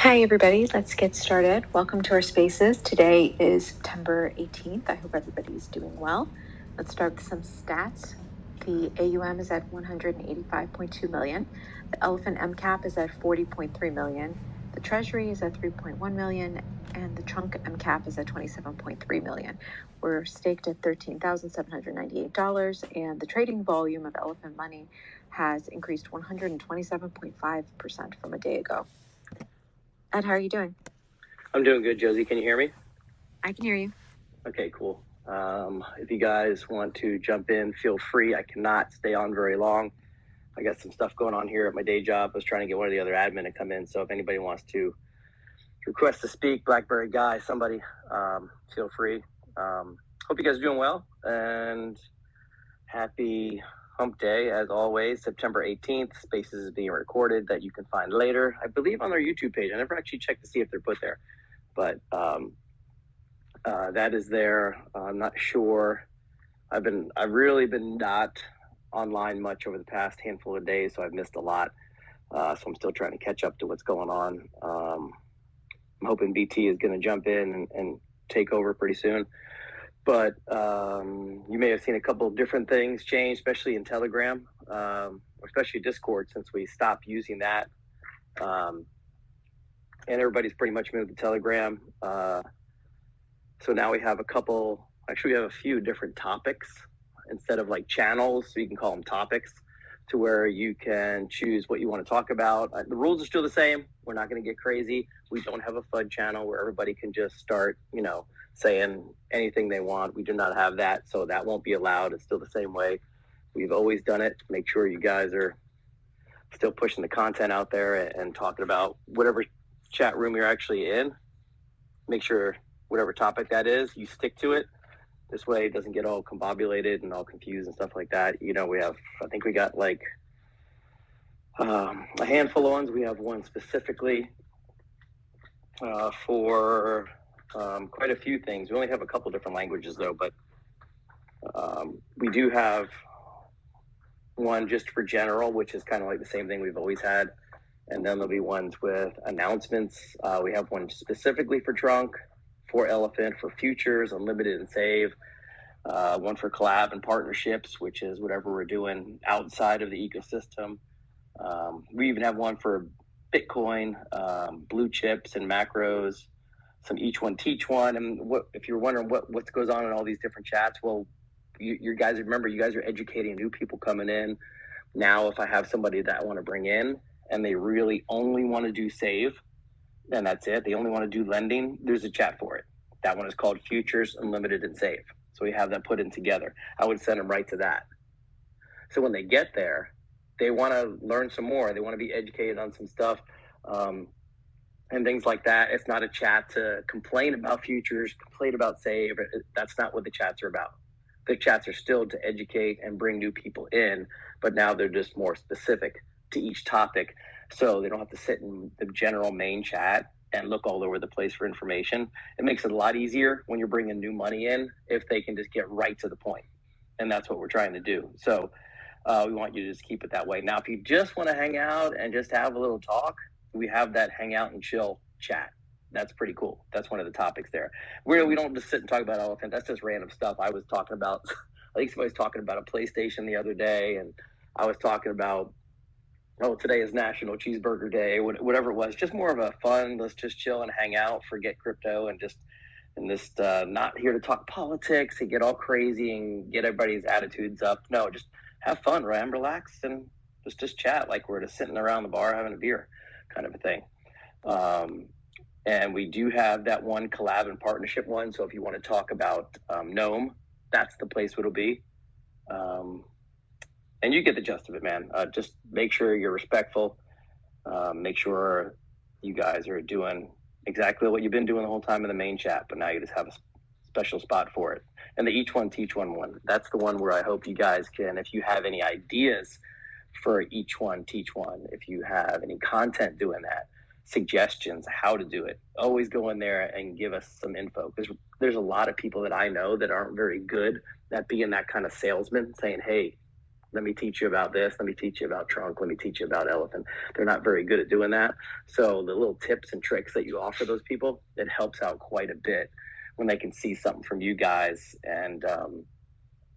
Hi, everybody. Let's get started. Welcome to our spaces. Today is September 18th. I hope everybody's doing well. Let's start with some stats. The AUM is at 185.2 million. The Elephant MCAP is at 40.3 million. The Treasury is at 3.1 million. And the Trunk MCAP is at 27.3 million. We're staked at $13,798. And the trading volume of Elephant Money has increased 127.5% from a day ago. Ed, how are you doing? I'm doing good, Josie. Can you hear me? I can hear you. Okay, cool. If you guys want to jump in, feel free. I cannot stay on very long. I got some stuff going on here at my day job. I was trying to get one of the other admin to come in. So if anybody wants to request to speak, BlackBerry guy, somebody, feel free. Hope you guys are doing well, and happy hump day as always. September 18th, Spaces is being recorded that you can find later, I believe, on their YouTube page. I never actually checked to see if they're put there, but that is there. I'm not sure. I've really been not online much over the past handful of days, so I've missed a lot. So I'm still trying to catch up to what's going on. I'm hoping BT is going to jump in and take over pretty soon. But you may have seen a couple of different things change, especially in Telegram, especially Discord, since we stopped using that. And everybody's pretty much moved to Telegram. So now we have we have a few different topics instead of like channels. So you can call them topics, to where you can choose what you want to talk about. The rules are still the same. We're not going to get crazy. We don't have a FUD channel where everybody can just start, saying anything they want. We do not have that. So that won't be allowed. It's still the same way we've always done it. Make sure you guys are still pushing the content out there and talking about whatever chat room you're actually in. Make sure whatever topic that is, you stick to it. This way it doesn't get all combobulated and all confused and stuff like that. We got like a handful of ones. We have one specifically for quite a few things. We only have a couple different languages though, but we do have one just for general, which is kind of like the same thing we've always had. And then there'll be ones with announcements. We have one specifically for Trunk, for Elephant, for futures, unlimited and save, one for collab and partnerships, which is whatever we're doing outside of the ecosystem. We even have one for Bitcoin, blue chips and macros, some each one teach one. And if you're wondering what goes on in all these different chats, well, you guys remember, you guys are educating new people coming in. Now, if I have somebody that I want to bring in and they really only want to do save, and that's it, they only want to do lending, there's a chat for it. That one is called Futures, Unlimited, and Save. So we have that put in together. I would send them right to that. So when they get there, they want to learn some more. They want to be educated on some stuff and things like that. It's not a chat to complain about futures, complain about save. That's not what the chats are about. The chats are still to educate and bring new people in, but now they're just more specific to each topic. So they don't have to sit in the general main chat and look all over the place for information. It makes it a lot easier when you're bringing new money in if they can just get right to the point. And that's what we're trying to do. So we want you to just keep it that way. Now, if you just want to hang out and just have a little talk, we have that hang out and chill chat. That's pretty cool. That's one of the topics there. We don't just sit and talk about Elephant. That's just random stuff. I was talking about, I think somebody was talking about a PlayStation the other day, and I was talking about, today is National Cheeseburger Day, whatever it was. Just more of a fun, let's just chill and hang out, forget crypto, and just not here to talk politics and get all crazy and get everybody's attitudes up. No, just have fun, right? And relax and just chat like we're just sitting around the bar having a beer kind of a thing. And we do have that one collab and partnership one. So if you want to talk about Gnome, that's the place it'll be. And you get the gist of it, man. Just make sure you're respectful. Make sure you guys are doing exactly what you've been doing the whole time in the main chat, but now you just have a special spot for it. And the each one teach one, that's the one where I hope you guys can, if you have any ideas for each one teach one, if you have any content doing that, suggestions how to do it, always go in there and give us some info, because there's a lot of people that I know that aren't very good at being that kind of salesman, saying, hey, let me teach you about this, let me teach you about trunk, let me teach you about elephant. They're not very good at doing that. So the little tips and tricks that you offer those people, it helps out quite a bit when they can see something from you guys. And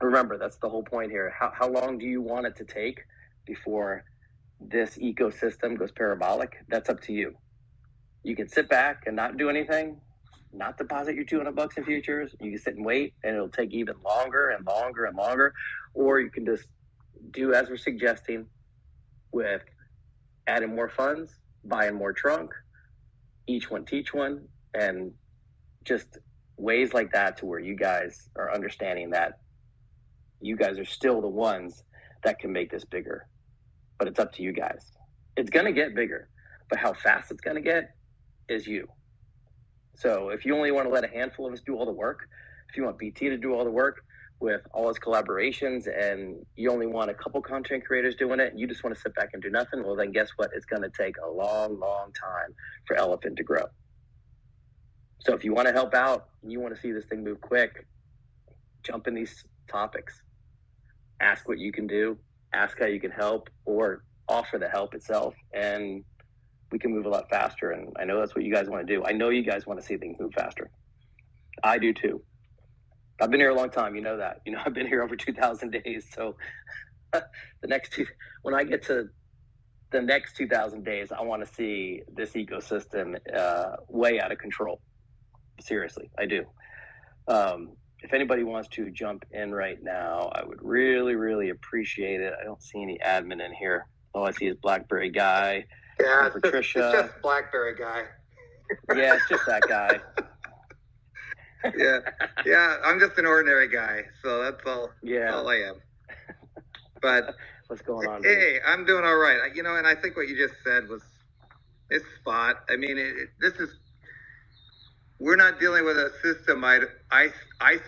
remember, that's the whole point here. How long do you want it to take before this ecosystem goes parabolic? That's up to you. You can sit back and not do anything, not deposit your $200 in futures. You can sit and wait, and it'll take even longer and longer and longer. Or you can just do as we're suggesting with adding more funds, buying more trunk, each one teach one, and just ways like that to where you guys are understanding that you guys are still the ones that can make this bigger. But it's up to you guys. It's going to get bigger, but how fast it's going to get is you. So if you only want to let a handful of us do all the work, if you want BT to do all the work with all its collaborations, and you only want a couple content creators doing it, and you just want to sit back and do nothing, well, then guess what? It's going to take a long, long time for Elephant to grow. So if you want to help out and you want to see this thing move quick, jump in these topics. Ask what you can do, ask how you can help, or offer the help itself, and we can move a lot faster. And I know that's what you guys want to do. I know you guys want to see things move faster. I do too. I've been here a long time. You know that. You know, I've been here over 2,000 days. So when I get to the next 2,000 days, I want to see this ecosystem way out of control. Seriously, I do. If anybody wants to jump in right now, I would really, really appreciate it. I don't see any admin in here. All I see is BlackBerry Guy. Yeah, Patricia. It's just BlackBerry Guy. Yeah, it's just that guy. yeah, I'm just an ordinary guy, so that's all. Yeah, all I am. But what's going on? Hey, I'm doing all right. You know, and I think what you just said was it's spot. I mean, we're not dealing with a system. I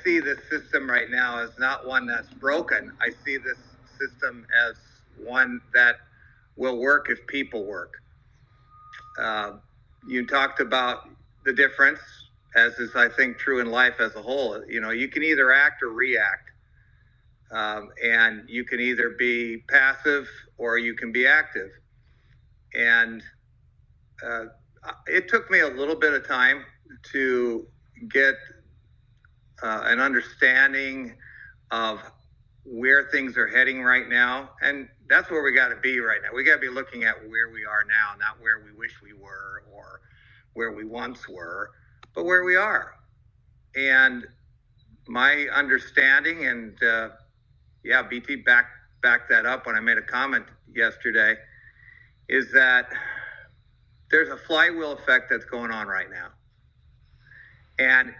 see this system right now as not one that's broken. I see this system as one that will work if people work. You talked about the difference, as is, I think, true in life as a whole. You know, you can either act or react. And you can either be passive or you can be active. And it took me a little bit of time to get an understanding of where things are heading right now. And that's where we got to be right now. We got to be looking at where we are now, not where we wish we were or where we once were, but where we are. And my understanding, and BT backed that up when I made a comment yesterday, is that there's a flywheel effect that's going on right now. And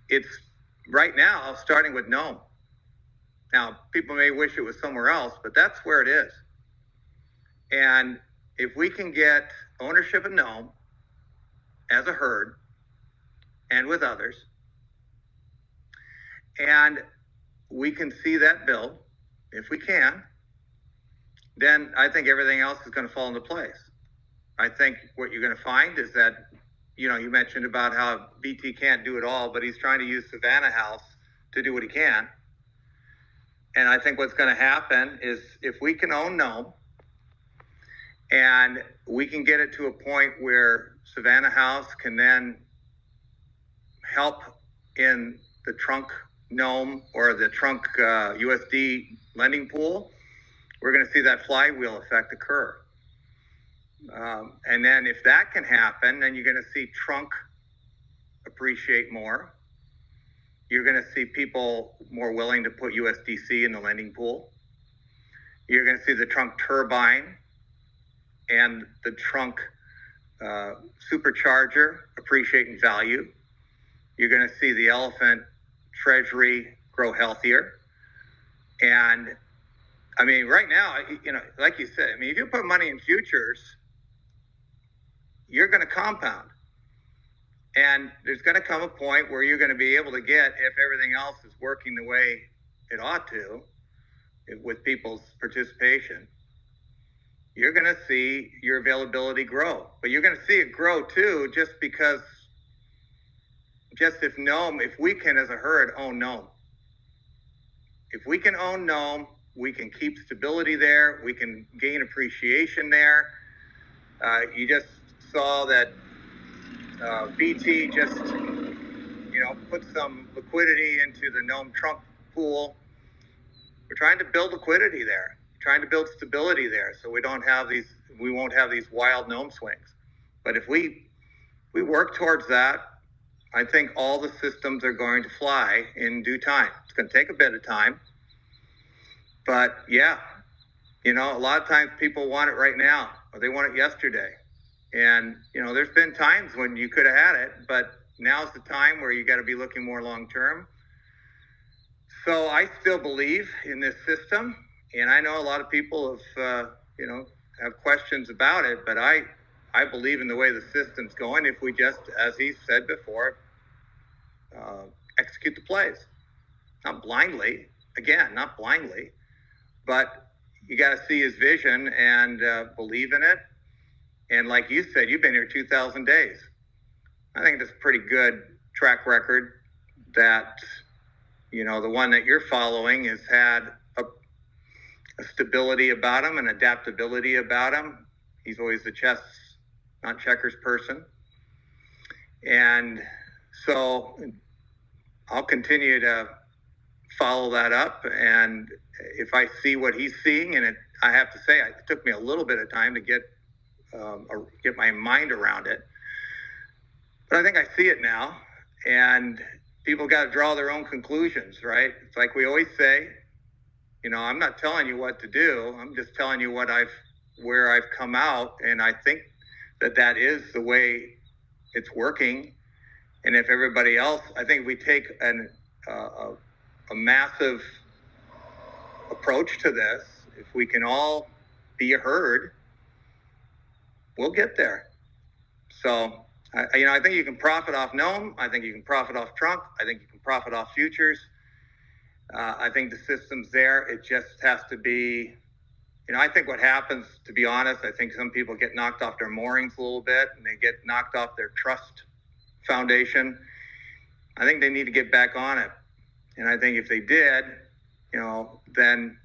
it's right now starting with Gnome. Now, people may wish it was somewhere else, but that's where it is. And if we can get ownership of Gnome as a herd and with others, and we can see that build, if we can, then I think everything else is going to fall into place. I think what you're going to find is that, you know, you mentioned about how BT can't do it all, but he's trying to use Savannah House to do what he can. And I think what's going to happen is if we can own Gnome and we can get it to a point where Savannah House can then help in the trunk Gnome or the trunk USD lending pool, we're going to see that flywheel effect occur. And then if that can happen, then you're going to see trunk appreciate more. You're going to see people more willing to put USDC in the lending pool. You're going to see the trunk turbine and the trunk supercharger appreciate in value. You're going to see the elephant treasury grow healthier. And I mean, right now, you know, like you said, I mean, if you put money in futures, you're going to compound. And there's going to come a point where you're going to be able to get, if everything else is working the way it ought to, with people's participation, you're going to see your availability grow. But you're going to see it grow too, just because, if we can as a herd own Gnome. If we can own Gnome, we can keep stability there. We can gain appreciation there. You just saw that BT just, put some liquidity into the Gnome trunk pool. We're trying to build liquidity there, trying to build stability there, so we won't have these wild Gnome swings. But if we work towards that, I think all the systems are going to fly in due time. It's going to take a bit of time, but yeah, a lot of times people want it right now, or they want it yesterday. And, there's been times when you could have had it, but now's the time where you got to be looking more long term. So I still believe in this system, and I know a lot of people have, have questions about it, but I believe in the way the system's going if we just, as he said before, execute the plays. Not blindly, but you got to see his vision and believe in it. And like you said, you've been here 2,000 days. I think that's a pretty good track record that, the one that you're following has had a stability about him, an adaptability about him. He's always a chess, not checkers person. And so I'll continue to follow that up. And if I see what he's seeing, and I have to say, it took me a little bit of time to get my mind around it. But I think I see it now, and people got to draw their own conclusions, right? It's like we always say, I'm not telling you what to do. I'm just telling you where I've come out, and I think that is the way it's working. And if everybody else, I think we take a massive approach to this. If we can all be heard, we'll get there. So, I think you can profit off Gnome. I think you can profit off Trunk. I think you can profit off futures. I think the system's there. It just has to be, I think what happens, to be honest, I think some people get knocked off their moorings a little bit, and they get knocked off their trust foundation. I think they need to get back on it. And I think if they did, then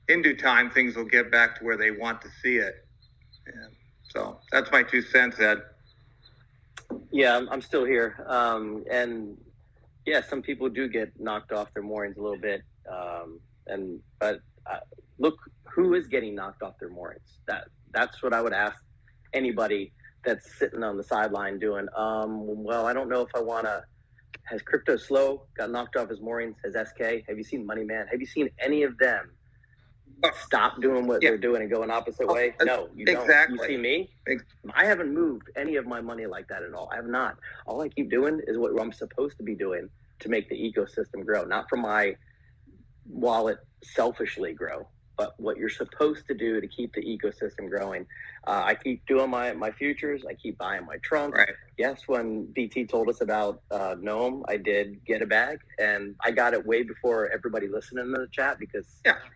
in due time, things will get back to where they want to see it. And so that's my 2 cents, Ed. Yeah, I'm still here. And yeah, some people do get knocked off their moorings a little bit. But look, who is getting knocked off their moorings? That's what I would ask anybody that's sitting on the sideline doing, well, I don't know if I want to. Has Crypto Slow got knocked off his moorings? Has SK? Have you seen Money Man? Have you seen any of them stop doing what they're doing and go an opposite way? No, you don't. Exactly. You see me? I haven't moved any of my money like that at all. I have not. All I keep doing is what I'm supposed to be doing to make the ecosystem grow, not for my wallet selfishly grow, but what you're supposed to do to keep the ecosystem growing. I keep doing my futures. I keep buying my trunk. Right. Yes, when BT told us about Gnome, I did get a bag, and I got it way before everybody listening in the chat because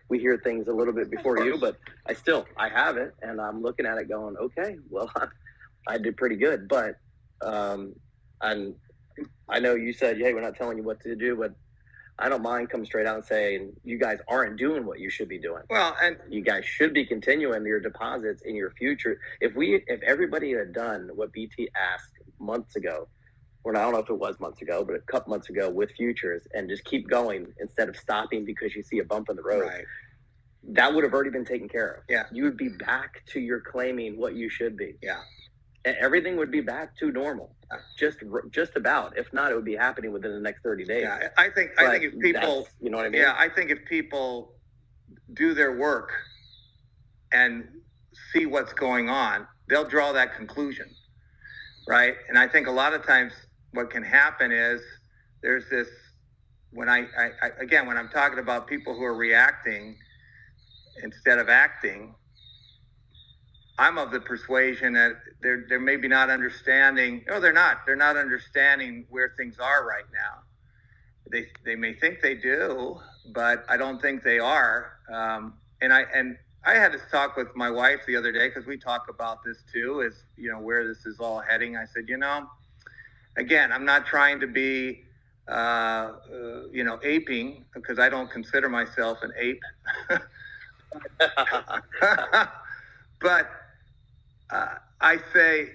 we hear things a little bit before you, but I have it, and I'm looking at it going, okay, well, I did pretty good. But and I know you said, hey, we're not telling you what to do, but I don't mind coming straight out and saying you guys aren't doing what you should be doing. Well, and you guys should be continuing your deposits in your future. If everybody had done what BT asked months ago, or I don't know if it was months ago, but a couple months ago with futures, and just keep going instead of stopping because you see a bump in the road, right, that would have already been taken care of. Yeah. You would be back to your claiming what you should be. Yeah. And everything would be back to normal. Just about. If not, it would be happening within the next 30 days. Yeah, I think if people, you know what I mean? Yeah, I think if people do their work and see what's going on, they'll draw that conclusion, right? And I think a lot of times what can happen is there's this, when again, when I'm talking about people who are reacting instead of acting, I'm of the persuasion that they're maybe not understanding. No, they're not. They're not understanding where things are right now. They may think they do, but I don't think they are. And I had this talk with my wife the other day because we talk about this too, is where this is all heading. I said, again, I'm not trying to be aping, because I don't consider myself an ape. But I say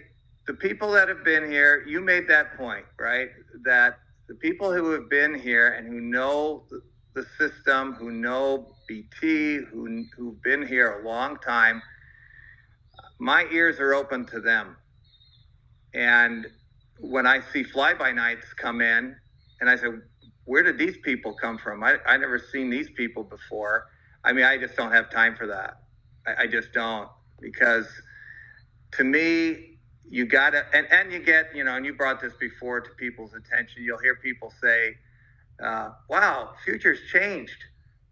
the people that have been here, you made that point, right? That the people who have been here and who know the system, who know BT, who've been here a long time, my ears are open to them. And when I see fly-by-nights come in, and I say, where did these people come from? I never seen these people before. I mean, I just don't have time for that. I just don't, because to me, you gotta, and you get, and you brought this before to people's attention. You'll hear people say, wow, futures changed.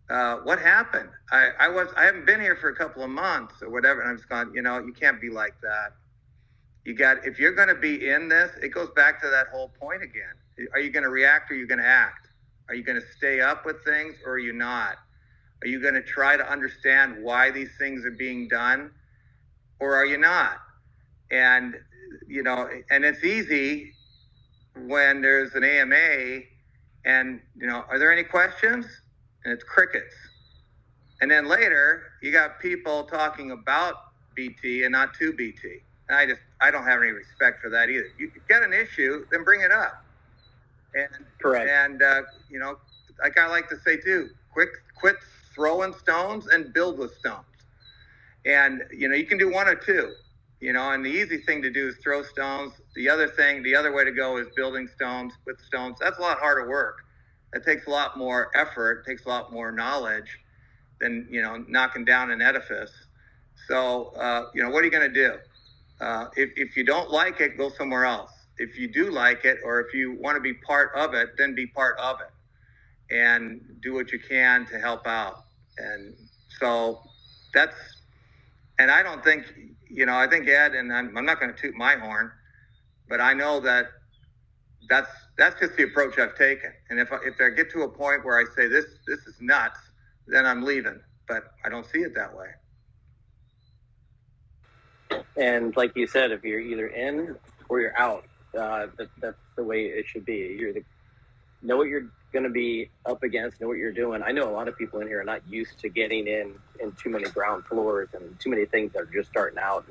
What happened? I haven't been here for a couple of months or whatever. And I'm just going, you can't be like that. If you're going to be in this, it goes back to that whole point again. Are you going to react or are you going to act? Are you going to stay up with things or are you not? Are you going to try to understand why these things are being done or are you not? And, and it's easy when there's an AMA and, are there any questions? And it's crickets. And then later you got people talking about BT and not to BT. And I don't have any respect for that either. You get an issue, then bring it up. And correct. And like I like to say too, quit throwing stones and build with stones. And you can do one or two. And the easy thing to do is throw stones. The other way to go is building stones with stones. That's a lot harder work. It takes a lot more effort. It takes a lot more knowledge than knocking down an edifice. So what are you going to do? If you don't like it, go somewhere else. If you do like it, or if you want to be part of it, then be part of it and do what you can to help out. And so and I don't think, I think Ed, and I'm not going to toot my horn, but I know that's just the approach I've taken. And if I get to a point where I say this is nuts, then I'm leaving. But I don't see it that way. And like you said, if you're either in or you're out, that's the way it should be. Know what you're going to be up against, know what you're doing. I know a lot of people in here are not used to getting in too many ground floors and too many things that are just starting out.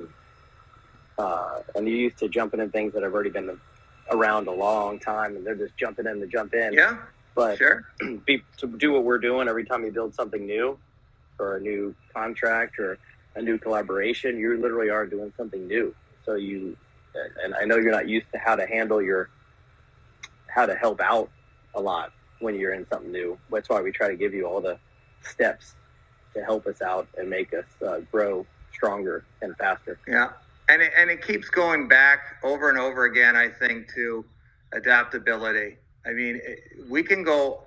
And you're used to jumping in things that have already been around a long time, and they're just jumping in to jump in. Yeah, but sure. To do what we're doing every time you build something new or a new contract or a new collaboration, you literally are doing something new. So and I know you're not used to how to help out a lot when you're in something new. That's why we try to give you all the steps to help us out and make us grow stronger and faster. Yeah. And it keeps going back over and over again, I think, to adaptability. I mean, we can go,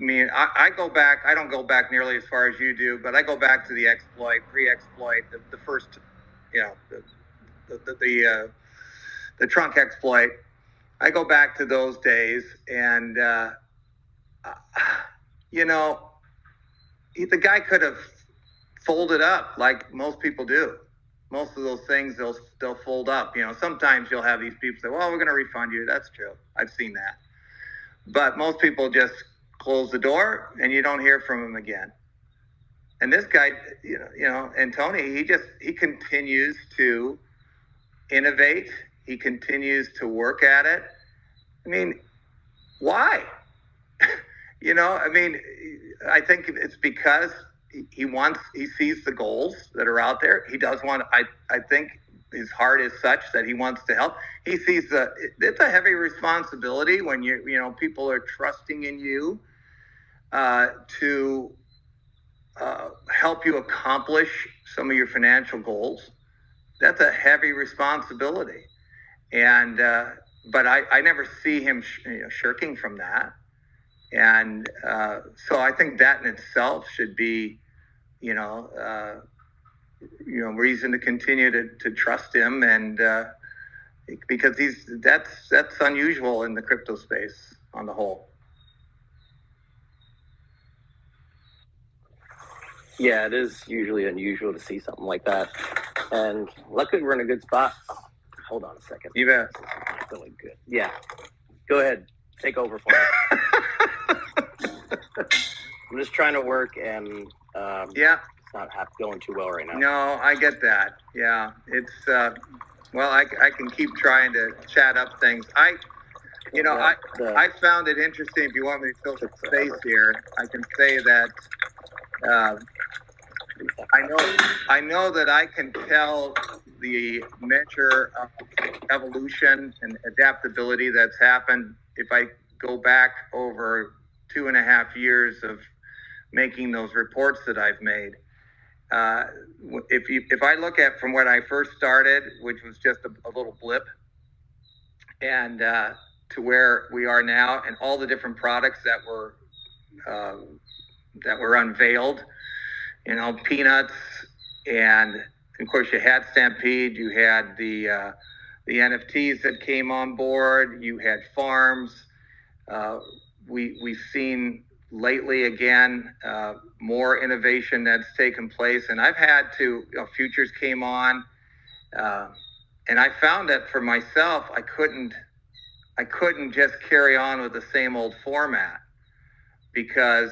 I go back, I don't go back nearly as far as you do, but I go back to the exploit, pre-exploit, the first, the trunk exploit. I go back to those days and, the guy could have folded up like most people do. Most of those things, they'll fold up. Sometimes you'll have these people say, well, we're going to refund you. That's true. I've seen that. But most people just close the door and you don't hear from them again. And this guy, and Tony, he continues to innovate. He continues to work at it. I mean, why? I think it's because he sees the goals that are out there. He does want, I think his heart is such that he wants to help. He sees it's a heavy responsibility when people are trusting in you to help you accomplish some of your financial goals. That's a heavy responsibility. And, but I never see him shirking from that. And so I think that in itself should be, reason to continue to trust him, and because that's unusual in the crypto space on the whole. Yeah, it is usually unusual to see something like that. And luckily we're in a good spot. Oh, hold on a second. You bet. Feeling good. Yeah. Go ahead. Take over for me. I'm just trying to work, and Yeah. it's not going too well right now. No, I get that. Yeah, it's well, I can keep trying to chat up things. I found it interesting. If you want me to fill some space here, I can say that I know that I can tell the measure of evolution and adaptability that's happened if I go back over 2.5 years of making those reports that I've made. If I look at from when I first started, which was just a little blip, and to where we are now, and all the different products that were unveiled, peanuts, and of course you had Stampede, you had the NFTs that came on board, you had farms. We've seen lately again more innovation that's taken place, and I've had to futures came on, and I found that for myself I couldn't just carry on with the same old format, because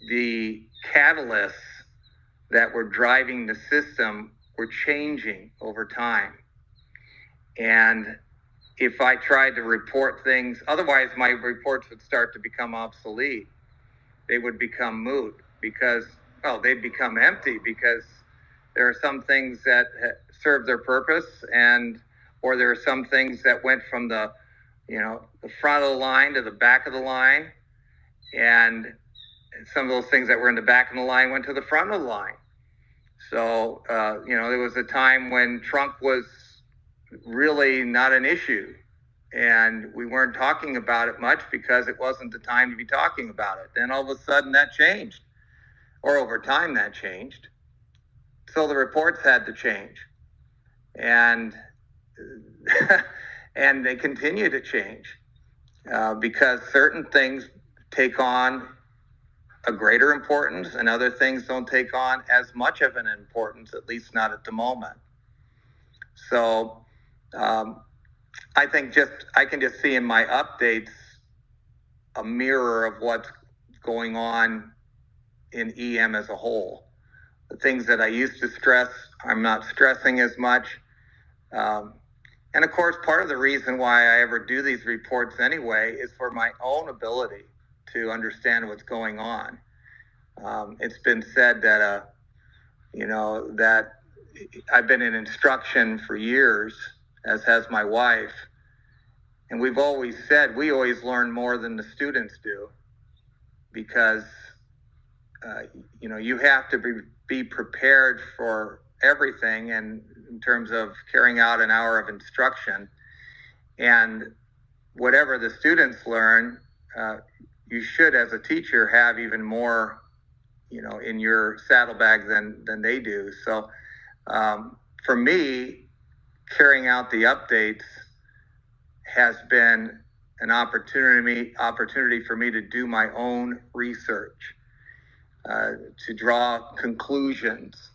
the catalysts that were driving the system were changing over time. And if I tried to report things, otherwise my reports would start to become obsolete. They would become moot because, well, they'd become empty, because there are some things that serve their purpose, or there are some things that went from the front of the line to the back of the line, and some of those things that were in the back of the line went to the front of the line. So, there was a time when Trump was really not an issue, and we weren't talking about it much because it wasn't the time to be talking about it. Then all of a sudden that changed, or over time that changed. So the reports had to change, and and they continue to change because certain things take on a greater importance, and other things don't take on as much of an importance, at least not at the moment. So I think I can just see in my updates a mirror of what's going on in EM as a whole. The things that I used to stress, I'm not stressing as much. And of course, part of the reason why I ever do these reports anyway is for my own ability to understand what's going on. It's been said that, that I've been in instruction for years, as has my wife. And we've always said we always learn more than the students do, because, you have to be prepared for everything, and in terms of carrying out an hour of instruction. And whatever the students learn, you should, as a teacher, have even more, in your saddlebag than they do. So for me, carrying out the updates has been an opportunity for me to do my own research, to draw conclusions,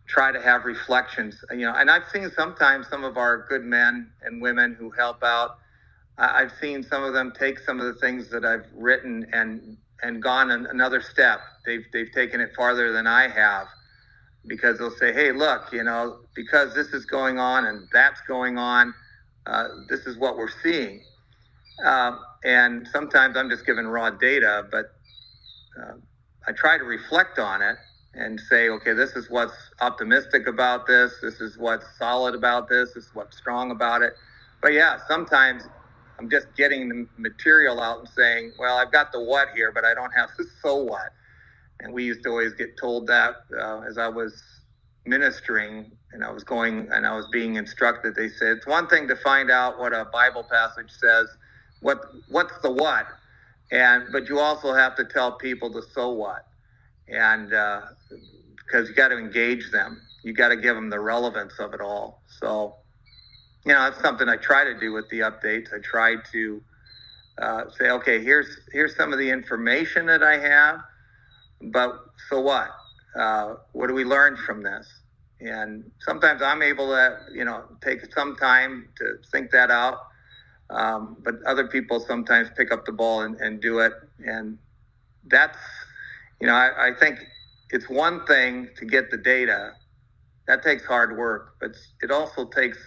try to have reflections, and I've seen sometimes some of our good men and women who help out, I've seen some of them take some of the things that I've written and gone another step. They've taken it farther than I have, because they'll say, hey, look, because this is going on and that's going on, this is what we're seeing. And sometimes I'm just given raw data, but I try to reflect on it and say, okay, this is what's optimistic about this. This is what's solid about this. This is what's strong about it. But yeah, sometimes I'm just getting the material out and saying, well, I've got the what here, but I don't have the so what. And we used to always get told that as I was ministering and I was being instructed. They said, it's one thing to find out what a Bible passage says, what's the what, but you also have to tell people the so what. And because you got to engage them, you got to give them the relevance of it all. So, that's something I try to do with the updates. I try to say, okay, here's some of the information that I have, but so what? What do we learn from this? And sometimes I'm able to, take some time to think that out. But other people sometimes pick up the ball and do it. And that's, I think it's one thing to get the data. That takes hard work, but it also takes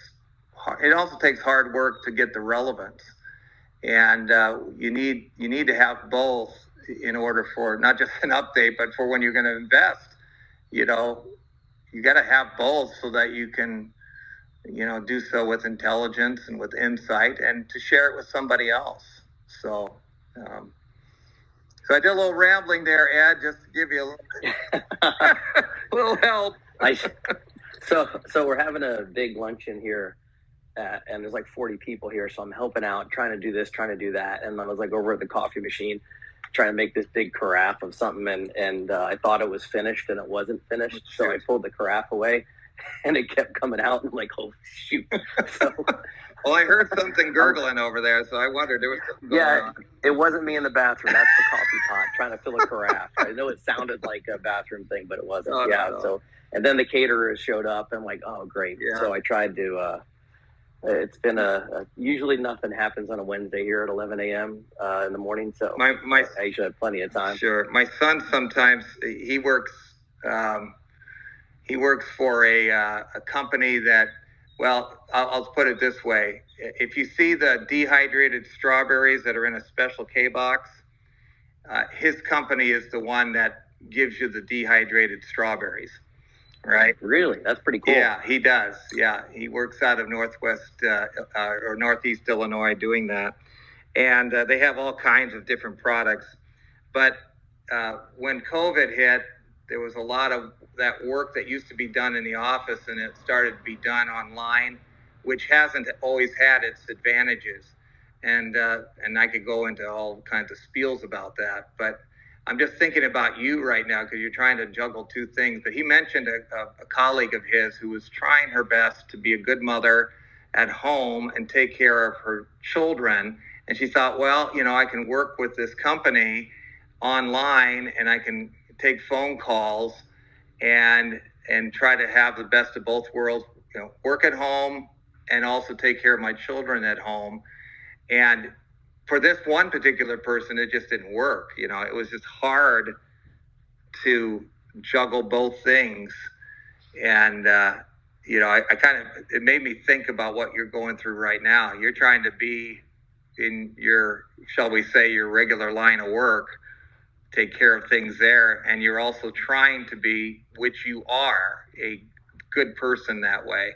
hard work to get the relevance. And you need to have both in order for not just an update, but for when you're going to invest. You got to have both so that you can, do so with intelligence and with insight, and to share it with somebody else. So, so I did a little rambling there, Ed, just to give you a little help. So we're having a big luncheon here. And there's like 40 people here, so I'm helping out, trying to do this, trying to do that. And I was like over at the coffee machine trying to make this big carafe of something, and I thought it was finished, and it wasn't finished. So I pulled the carafe away, and it kept coming out, and I'm like, oh shoot. So, well, I heard something gurgling over there, so I wondered there was something going on. It wasn't me in the bathroom. That's the coffee pot trying to fill a carafe. I know it sounded like a bathroom thing, but it wasn't. No. So, and then the caterers showed up, and I'm like, oh great. Yeah. So I tried to. It's been usually nothing happens on a Wednesday here at 11 a.m. In the morning, so I usually have plenty of time. Sure. My son sometimes he works for a company that, well, I'll put it this way: if you see the dehydrated strawberries that are in a special K box, his company is the one that gives you the dehydrated strawberries. Right. Really? That's pretty cool. Yeah, he does. Yeah, he works out of Northwest or Northeast Illinois doing that. And they have all kinds of different products. But when COVID hit, there was a lot of that work that used to be done in the office, and it started to be done online, which hasn't always had its advantages. And I could go into all kinds of spiels about that. But I'm just thinking about you right now because you're trying to juggle two things. But he mentioned a colleague of his who was trying her best to be a good mother at home and take care of her children. And she thought, well, I can work with this company online, and I can take phone calls and try to have the best of both worlds, work at home and also take care of my children at home. And for this one particular person, it just didn't work. It was just hard to juggle both things. And, it made me think about what you're going through right now. You're trying to be in your, shall we say, your regular line of work, take care of things there. And you're also trying to be, which you are, a good person that way.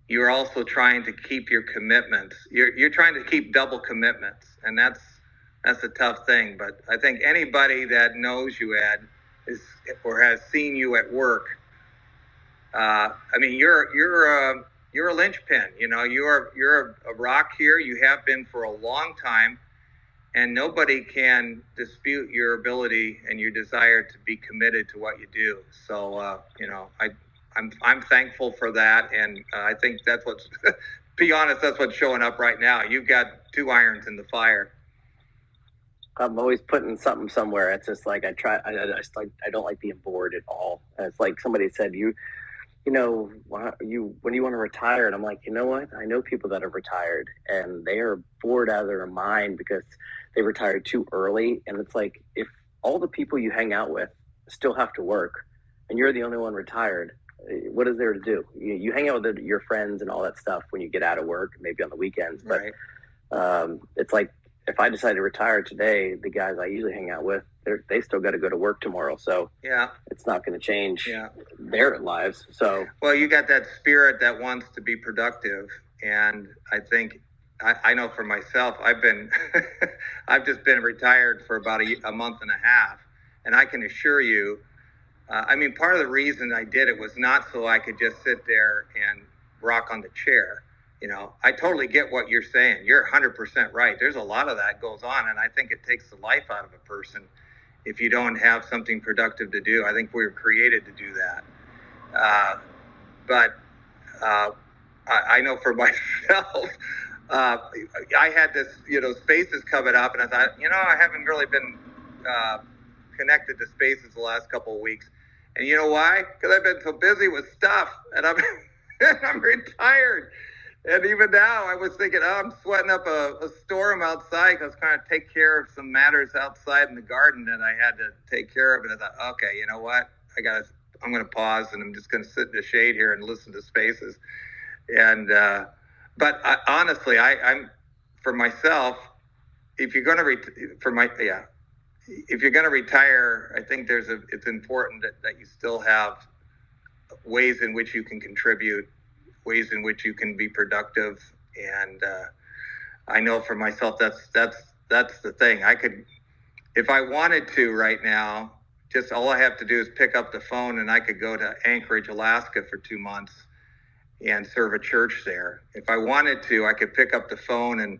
You're also trying to keep your commitments. You're trying to keep double commitments, and that's a tough thing. But I think anybody that knows you, Ed, or has seen you at work, you're a linchpin. You're a rock here. You have been for a long time, and nobody can dispute your ability and your desire to be committed to what you do. So I'm thankful for that, and I think that's what's, be honest, that's what's showing up right now. You've got two irons in the fire. I'm always putting something somewhere. It's just like I don't like being bored at all. And it's like somebody said, when do you want to retire? And I'm like, you know what? I know people that have retired, and they are bored out of their mind because they retired too early. And it's like, if all the people you hang out with still have to work, and you're the only one retired, what is there to do? You hang out with your friends and all that stuff when you get out of work, maybe on the weekends. But right. It's like, if I decide to retire today, the guys I usually hang out with, they still got to go to work tomorrow. So yeah, it's not going to change their lives. So, well, you got that spirit that wants to be productive. And I think, I know for myself, I've just been retired for about a month and a half. And I can assure you, part of the reason I did it was not so I could just sit there and rock on the chair. I totally get what you're saying. You're 100% right. There's a lot of that goes on, and I think it takes the life out of a person if you don't have something productive to do. I think we were created to do that. But I know for myself, I had this, Spaces coming up, and I thought, I haven't really been connected to Spaces the last couple of weeks. And you know why? Because I've been so busy with stuff, and I'm retired. And even now, I was thinking, oh, I'm sweating up a storm outside because I was trying to take care of some matters outside in the garden that I had to take care of. And I thought, okay, you know what? I'm going to pause and I'm just going to sit in the shade here and listen to Spaces. And, but honestly, I'm for myself, if you're going to if you're going to retire, I think it's important that you still have ways in which you can contribute, ways in which you can be productive. And I know for myself, that's the thing. I could, if I wanted to right now, just all I have to do is pick up the phone and I could go to Anchorage, Alaska for 2 months and serve a church there. If I wanted to, I could pick up the phone and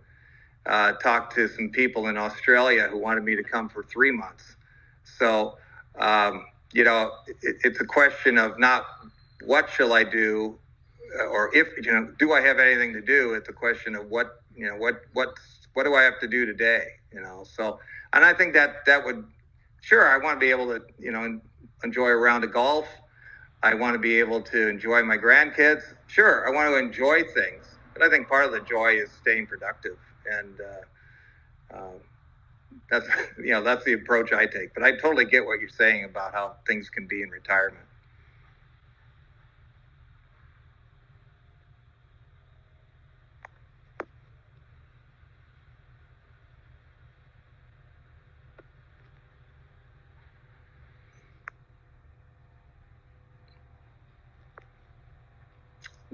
talk to some people in Australia who wanted me to come for 3 months. So, it's a question of not what shall I do, or if, do I have anything to do? It's a question of what do I have to do today? So, and I think that would, sure, I want to be able to, enjoy a round of golf. I want to be able to enjoy my grandkids. Sure, I want to enjoy things, but I think part of the joy is staying productive, and that's that's the approach I take. But I totally get what you're saying about how things can be in retirement.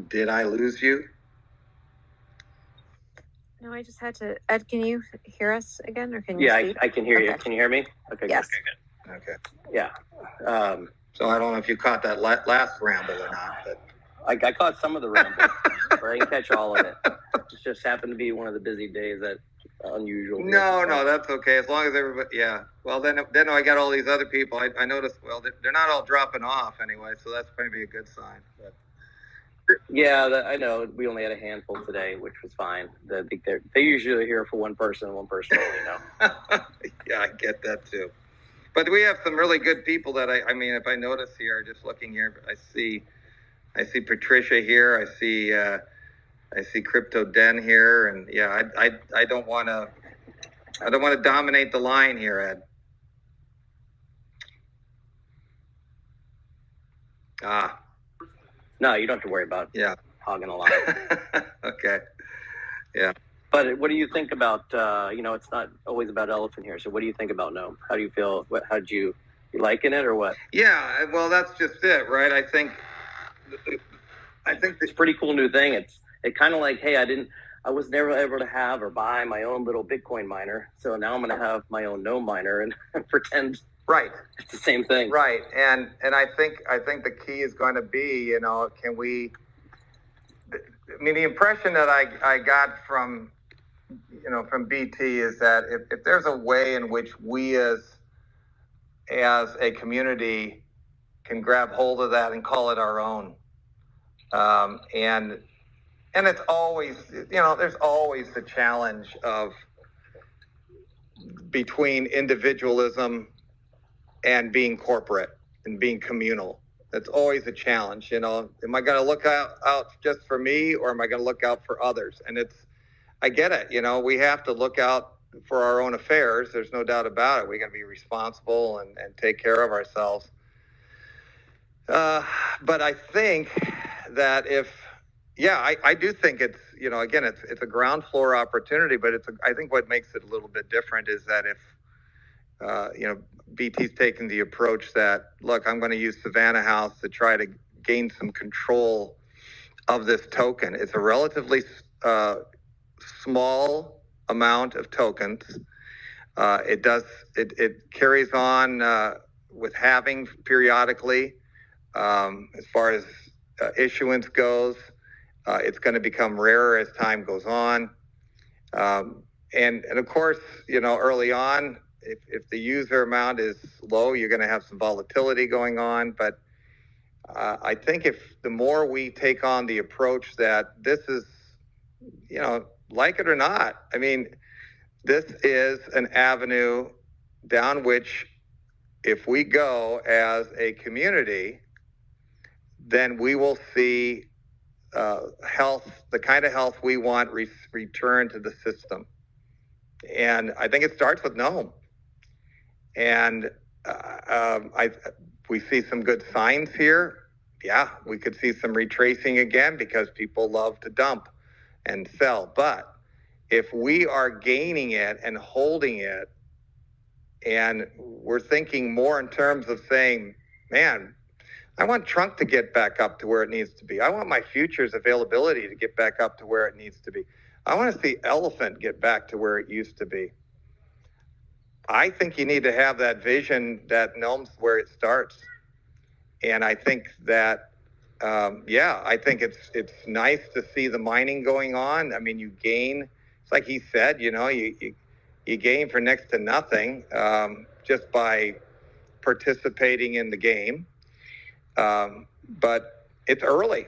Did I lose you? No, I just had to. Ed, can you hear us again, or can you? Yeah, I can hear you. Can you hear me? Okay. Yes. Good. Okay. Yeah. So I don't know if you caught that last ramble or not, but I caught some of the ramble, but I didn't catch all of it. It just happened to be one of the busy days that unusual. No, that's okay. As long as everybody, yeah. Well, then I got all these other people. I noticed. Well, they're not all dropping off anyway, so that's maybe a good sign. But. Yeah, I know. We only had a handful today, which was fine. They usually here for one person only, Yeah, I get that too. But we have some really good people that I mean, if I notice here, just looking here, I see Patricia here. I see Crypto Den here, and yeah, I don't want to dominate the line here, Ed. No, you don't have to worry about hogging a line. Okay. Yeah. But what do you think about, it's not always about elephant here. So what do you think about Gnome? How do you feel? How did you liking it or what? Yeah, well, that's just it, right? I think it's a pretty cool new thing. It kind of like, hey, I was never able to have or buy my own little Bitcoin miner. So now I'm going to have my own Gnome miner and pretend. Right. It's the same thing. Right. And I think the key is going to be, can we, the impression that I got from BT is that if there's a way in which we as a community can grab hold of that and call it our own, and it's always, there's always the challenge of between individualism and being corporate and being communal. That's always a challenge. Am I going to look out just for me, or am I going to look out for others? And I get it. We have to look out for our own affairs. There's no doubt about it. We got to be responsible and take care of ourselves. But I think that I do think it's, again, it's a ground floor opportunity, but I think what makes it a little bit different is that if, BT's taking the approach that, look, I'm going to use Savannah House to try to gain some control of this token. It's a relatively small amount of tokens. It carries on with halving periodically. As far as issuance goes, it's going to become rarer as time goes on. And of course, early on, if the user amount is low, you're going to have some volatility going on. But I think if the more we take on the approach that this is, like it or not, this is an avenue down which, if we go as a community, then we will see health, the kind of health we want return to the system. And I think it starts with Gnome. And we see some good signs here. Yeah, we could see some retracing again because people love to dump and sell. But if we are gaining it and holding it, and we're thinking more in terms of saying, man, I want trunk to get back up to where it needs to be. I want my futures availability to get back up to where it needs to be. I want to see elephant get back to where it used to be. I think you need to have that vision that Gnome's where it starts. And I think that, I think it's nice to see the mining going on. I mean, you gain, it's like he said, you gain for next to nothing just by participating in the game. But it's early.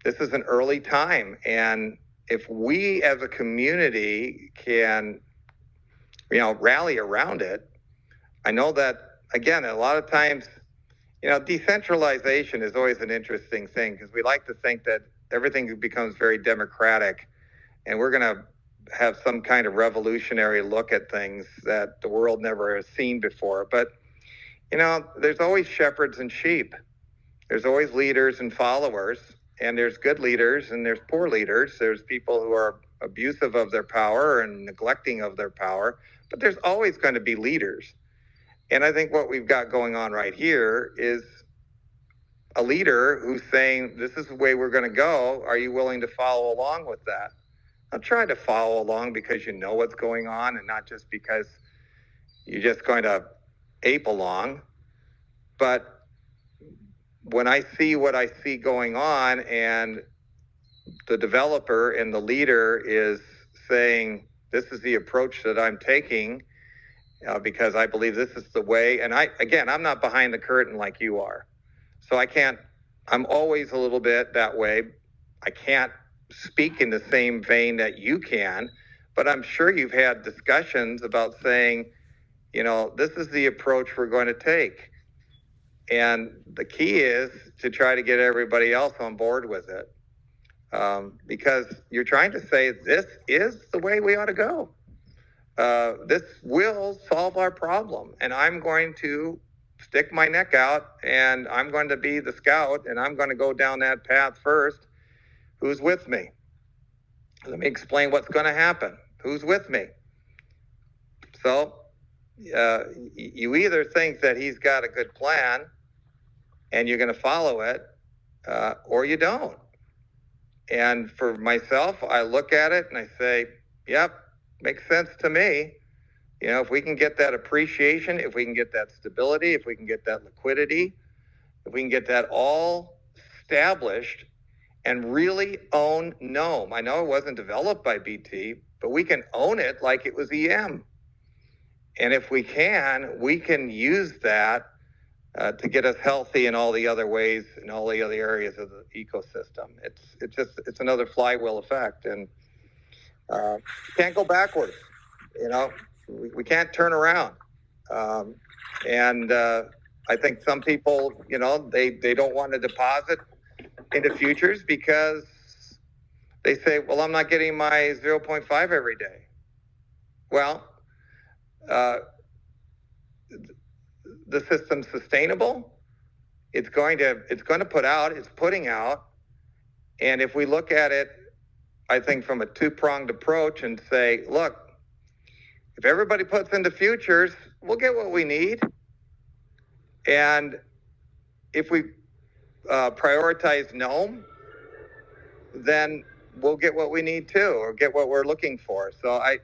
This is an early time. And if we as a community can, rally around it, I know that, again, a lot of times, decentralization is always an interesting thing because we like to think that everything becomes very democratic and we're going to have some kind of revolutionary look at things that the world never has seen before. But, there's always shepherds and sheep. There's always leaders and followers, and there's good leaders and there's poor leaders. There's people who are abusive of their power and neglecting of their power, but there's always going to be leaders. And I think what we've got going on right here is a leader who's saying, this is the way we're going to go. Are you willing to follow along with that? Not trying to follow along because you know what's going on and not just because you're just going to ape along. But when I see what I see going on and the developer and the leader is saying, this is the approach that I'm taking because I believe this is the way. And I'm not behind the curtain like you are. So I'm always a little bit that way. I can't speak in the same vein that you can, but I'm sure you've had discussions about saying, this is the approach we're going to take. And the key is to try to get everybody else on board with it. Because you're trying to say, this is the way we ought to go. This will solve our problem. And I'm going to stick my neck out and I'm going to be the scout and I'm going to go down that path first. Who's with me? Let me explain what's going to happen. Who's with me? So you either think that he's got a good plan and you're going to follow it, or you don't. And for myself, I look at it and I say, yep, makes sense to me. If we can get that appreciation, if we can get that stability, if we can get that liquidity, if we can get that all established and really own Gnome. I know it wasn't developed by BT, but we can own it like it was EM. And if we can use that to get us healthy in all the other ways, in all the other areas of the ecosystem. It's another flywheel effect, and you can't go backwards. We can't turn around. And I think some people, they don't want to deposit into futures because they say, well, I'm not getting my 0.5 every day. Well, the system's sustainable. It's putting out. And if we look at it, I think from a two-pronged approach and say, look, if everybody puts into futures, we'll get what we need. And if we prioritize Gnome, then we'll get what we need too, or get what we're looking for. So I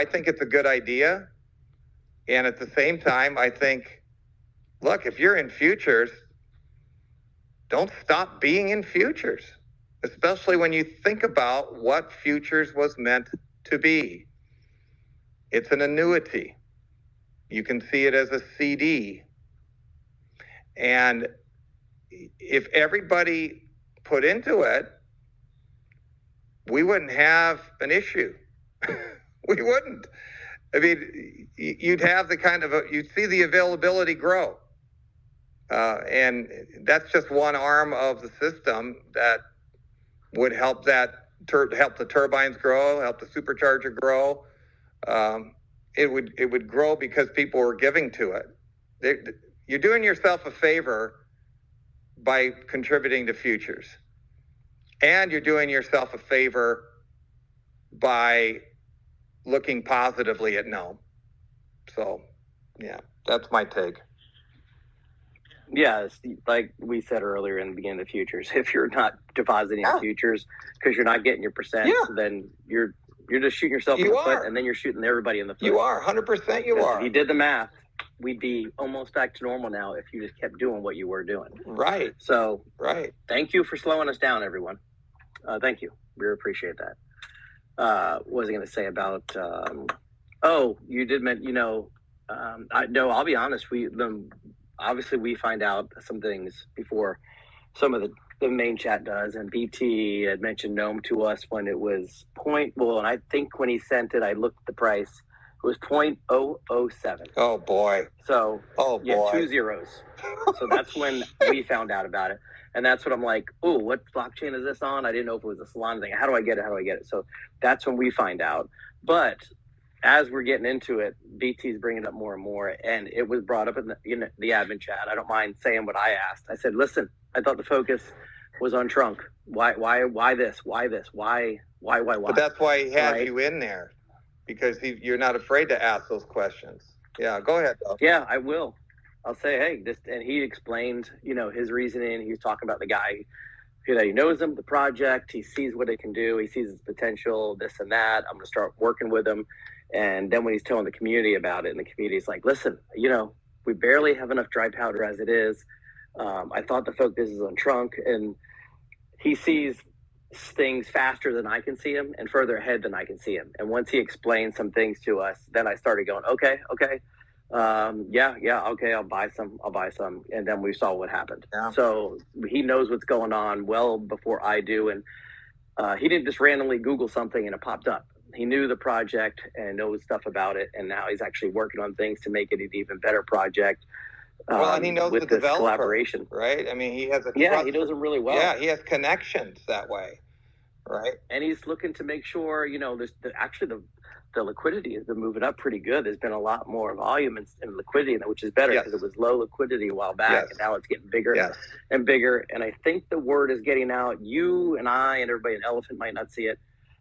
think it's a good idea. And at the same time, I think, look, if you're in futures, don't stop being in futures, especially when you think about what futures was meant to be. It's an annuity. You can see it as a CD. And if everybody put into it, we wouldn't have an issue. We wouldn't. I mean, you'd have you'd see the availability grow. And that's just one arm of the system that would help help the turbines grow, help the supercharger grow. It would grow because people were giving to it. You're doing yourself a favor by contributing to futures, and you're doing yourself a favor by looking positively at Gnome. So, yeah, that's my take. Yeah, it's like we said earlier in the beginning of futures, if you're not depositing in futures because you're not getting your percent, then you're just shooting yourself in the foot, and then you're shooting everybody in the foot. You are, 100% you are. If you did the math, we'd be almost back to normal now if you just kept doing what you were doing. Right. So, right. Thank you for slowing us down, everyone. Thank you. We appreciate that. What was I going to say about, you did mention, I'll be honest, obviously we find out some things before some of the main chat does, and BT had mentioned Gnome to us when it was and I think when he sent it, I looked at the price, it was 0.007. Oh boy. So, 2 zeros. So that's when we found out about it. And that's what I'm like, oh, what blockchain is this on? I didn't know if it was a Solana thing. How do I get it? So that's when we find out. But as we're getting into it, BT's bringing it up more and more, and it was brought up in the admin chat. I don't mind saying what I asked. I said, listen, I thought the focus was on trunk. Why this? Why this? Why? But that's why he has you in there, because you're not afraid to ask those questions. Yeah, go ahead, though. Yeah, I will. I'll say, hey, and he explained, his reasoning. He was talking about the guy, he knows him, the project. He sees what it can do. He sees its potential, this and that. I'm going to start working with him. And then when he's telling the community about it, and the community's like, listen, we barely have enough dry powder as it is. I thought the focus is on trunk, and he sees things faster than I can see him and further ahead than I can see him. And once he explained some things to us, then I started going, okay. Okay, I'll buy some. And then we saw what happened. Yeah. So he knows what's going on well before I do. And he didn't just randomly Google something and it popped up. He knew the project and knows stuff about it. And now he's actually working on things to make it an even better project. And he knows with the this developer, collaboration, right? I mean, he has he knows him really well. Yeah, he has connections that way, right? And he's looking to make sure, the liquidity has been moving up pretty good. There's been a lot more volume and liquidity, which is better because it was low liquidity a while back, and now it's getting bigger and bigger. And I think the word is getting out. You and I and everybody in Elephant might not see it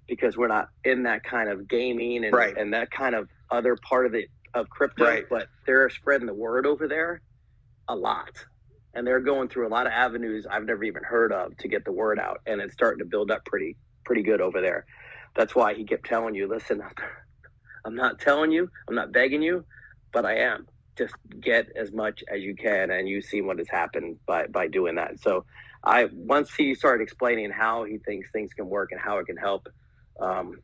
because we're not in that kind of gaming and that kind of other part of crypto, but they're spreading the word over there a lot. And they're going through a lot of avenues I've never even heard of to get the word out. And it's starting to build up pretty good over there. That's why he kept telling you, listen, I'm not telling you, I'm not begging you, but I am. Just get as much as you can, and you see what has happened by doing that. So once he started explaining how he thinks things can work and how it can help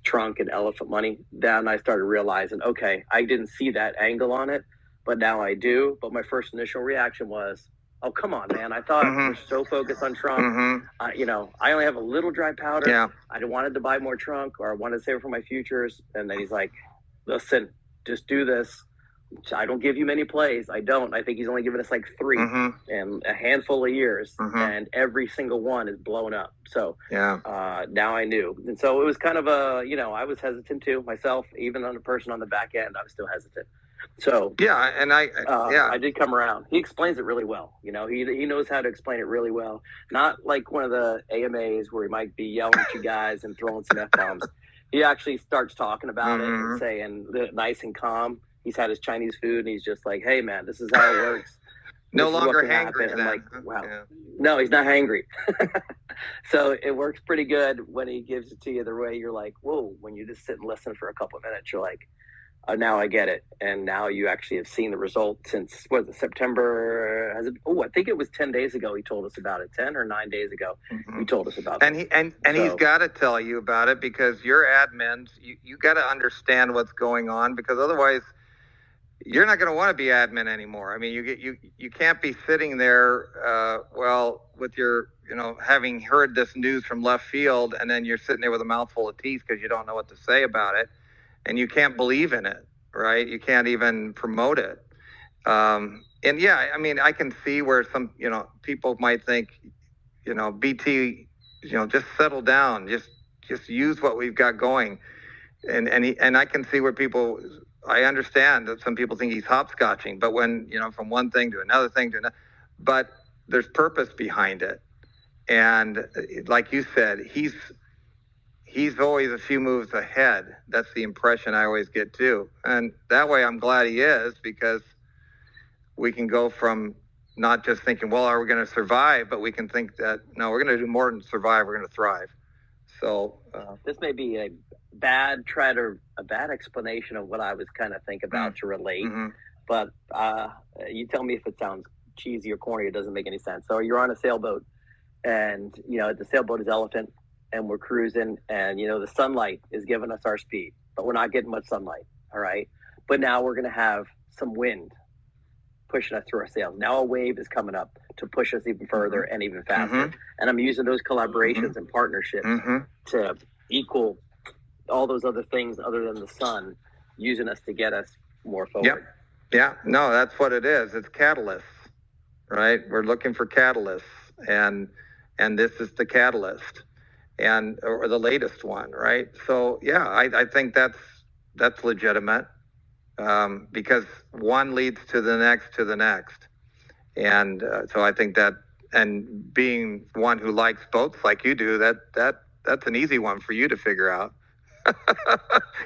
trunk and elephant money, then I started realizing, okay, I didn't see that angle on it, but now I do. But my first initial reaction was, oh, come on, man. I thought we're so focused on trunk. I only have a little dry powder. Yeah. I wanted to buy more trunk, or I wanted to save it for my futures. And then he's like, listen, just do this. I don't give you many plays. I don't. I think he's only given us like 3 in a handful of years, and every single one is blown up. So now I knew. And so it was kind of I was hesitant too myself, even on the person on the back end, I was still hesitant. So I did come around. He explains it really well. He knows how to explain it really well. Not like one of the AMAs where he might be yelling at you guys and throwing some F-bombs. He actually starts talking about it and saying nice and calm. He's had his Chinese food and he's just like, hey man, this is how it works. No longer hangry. I'm like, wow. Yeah. No, he's not hangry. So it works pretty good when he gives it to you the way you're like, whoa, when you just sit and listen for a couple of minutes, you're like, now I get it. And now you actually have seen the result since, September? I think it was 10 days ago he told us about it. 10 or 9 days ago he told us about it. And he's got to tell you about it, because you're admins. You got to understand what's going on, because otherwise you're not going to want to be admin anymore. I mean, you can't be sitting there, with your, having heard this news from left field, and then you're sitting there with a mouthful of teeth because you don't know what to say about it. And you can't believe in it, right? You can't even promote it. I can see where some, people might think, BT just settle down, just use what we've got going. And I can see where I understand that some people think he's hopscotching, but when, from one thing to another thing to another, but there's purpose behind it. And like you said, he's always a few moves ahead. That's the impression I always get too. And that way I'm glad he is, because we can go from not just thinking, well, are we going to survive? But we can think that, no, we're going to do more than survive. We're going to thrive. So this may be a bad explanation of what I was kind of thinking about to relate. Mm-hmm. But you tell me if it sounds cheesy or corny. It doesn't make any sense. So you're on a sailboat, and the sailboat is elephant, and we're cruising, and the sunlight is giving us our speed, but we're not getting much sunlight. All right, but now we're going to have some wind pushing us through our sails. Now a wave is coming up to push us even further and even faster. Mm-hmm. And I'm using those collaborations and partnerships to equal all those other things other than the sun, using us to get us more forward. Yeah. No, that's what it is. It's catalysts, right? We're looking for catalysts, and this is the catalyst, or the latest one, right? So yeah, I think that's legitimate. Because one leads to the next. And so I think that, and being one who likes boats like you do, that's an easy one for you to figure out.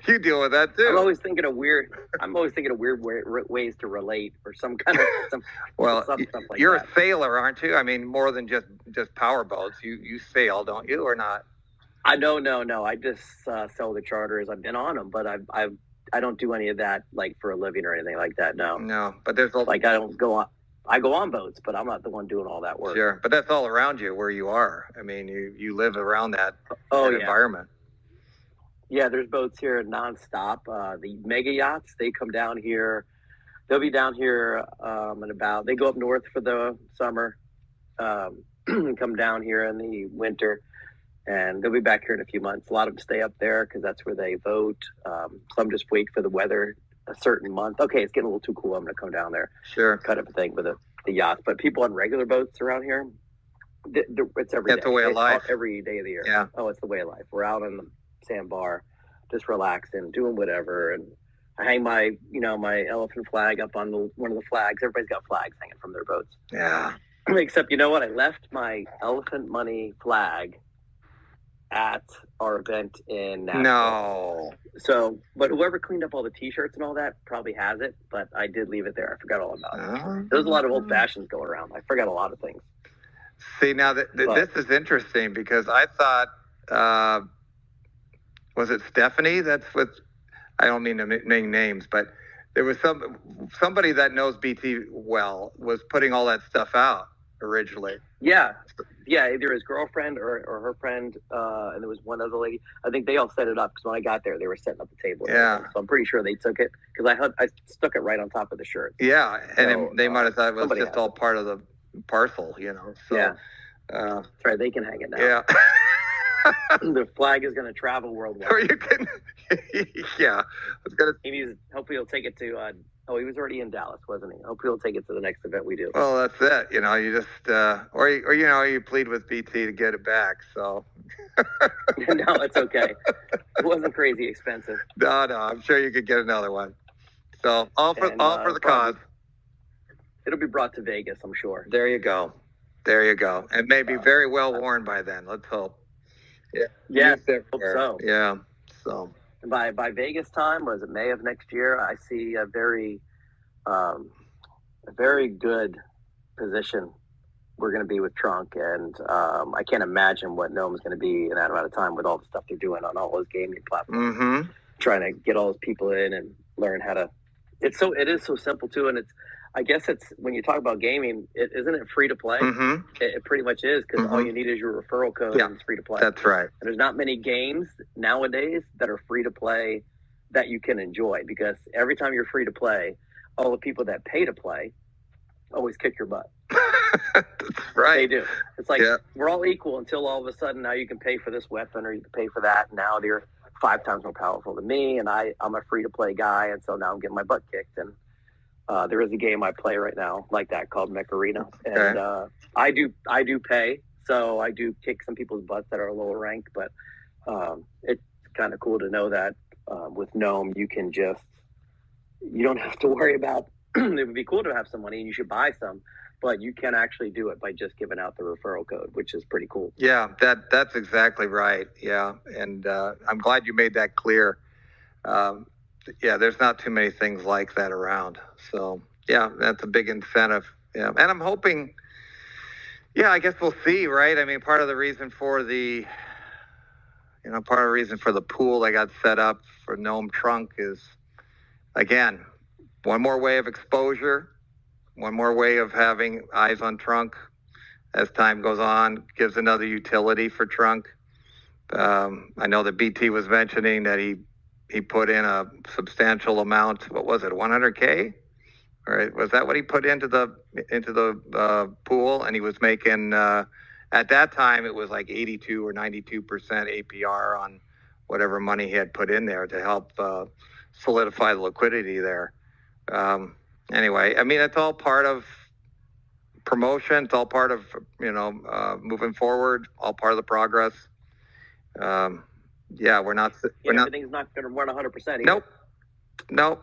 You deal with that too. I'm always thinking of weird ways to relate, or some kind of stuff like you're that. A sailor, aren't you? I mean, more than just power boats. You sail, don't you, or not? No. I just sell the charters. I've been on them, but I don't do any of that like for a living or anything like that. No, but there's I don't go on. I go on boats, but I'm not the one doing all that work. Sure, but that's all around you where you are. I mean, you live around that environment. Yeah, there's boats here nonstop. The mega yachts, they come down here. They'll be down here they go up north for the summer, come down here in the winter. And they'll be back here in a few months. A lot of them stay up there because that's where they vote. Some just wait for the weather a certain month. Okay, it's getting a little too cool. I'm going to come down there. Sure. Kind of a thing with the yachts. But people on regular boats around here, it's every day. That's the way of life. Every day of the year. Yeah. Oh, it's the way of life. We're out on the sandbar, just relaxing, doing whatever. And I hang my elephant flag up on one of the flags. Everybody's got flags hanging from their boats. Yeah. Except, you know what? I left my elephant money flag at our event in Nashville. No. So, but whoever cleaned up all the T-shirts and all that probably has it, but I did leave it there. I forgot all about it. There's a lot of old fashions going around. I forgot a lot of things. See, now this is interesting, because I thought, was it Stephanie? That's what, I don't mean to name names, but there was somebody that knows BT well was putting all that stuff out originally. Yeah, either his girlfriend or her friend, and there was one other lady. I think they all set it up, because when I got there, they were setting up the table. Yeah. So I'm pretty sure they took it, because I stuck it right on top of the shirt. Yeah, and they might have thought it was just all part of the parcel, So, yeah. That's right. They can hang it now. Yeah. The flag is going to travel worldwide. Or you can, yeah. Hopefully he'll take it to. He was already in Dallas, wasn't he? Hopefully he'll take it to the next event we do. Well, that's it. You just or you plead with BT to get it back. So. No, it's okay. It wasn't crazy expensive. No, I'm sure you could get another one. So all for the cause. It'll be brought to Vegas, I'm sure. There you go, and maybe very well worn by then. Let's hope. Yeah. Hope so. Yeah. So. By Vegas time, or is it May of next year? I see a very good position we're going to be with Trunk, and I can't imagine what Gnome is going to be in that amount of time with all the stuff they're doing on all those gaming platforms, trying to get all those people in and learn how to. It is so simple too, and I guess it's when you talk about gaming, isn't it free to play? It pretty much is, because all you need is your referral code, and it's free to play. That's right. And there's not many games nowadays that are free to play that you can enjoy, because every time you're free to play, all the people that pay to play always kick your butt. That's right. They do. It's like we're all equal until all of a sudden now you can pay for this weapon or you can pay for that. And now they're 5 times more powerful than me, and I'm a free to play guy, and so now I'm getting my butt kicked. And there is a game I play right now like that called Mech Arena, and I do pay So I do kick some people's butts that are lower ranked, but it's kind of cool to know that with Gnome, you don't have to worry about, it would be cool to have some money and you should buy some, but you can actually do it by just giving out the referral code, which is pretty cool. Yeah, that's exactly right. Yeah, and I'm glad you made that clear. Yeah, there's not too many things like that around. So yeah, that's a big incentive. Yeah, and I'm hoping. Yeah, I guess we'll see, right? I mean, part of the reason for the pool that got set up for Gnome Trunk is, again, one more way of exposure, one more way of having eyes on Trunk as time goes on, gives another utility for Trunk. I know that BT was mentioning that he put in a substantial amount. What was it, 100K? Right? Was that what he put into the pool? And he was making at that time it was like 82 or 92% APR on whatever money he had put in there to help solidify the liquidity there. Anyway, I mean, it's all part of promotion. It's all part of moving forward. All part of the progress. Yeah, everything's not going to run 100%. Nope.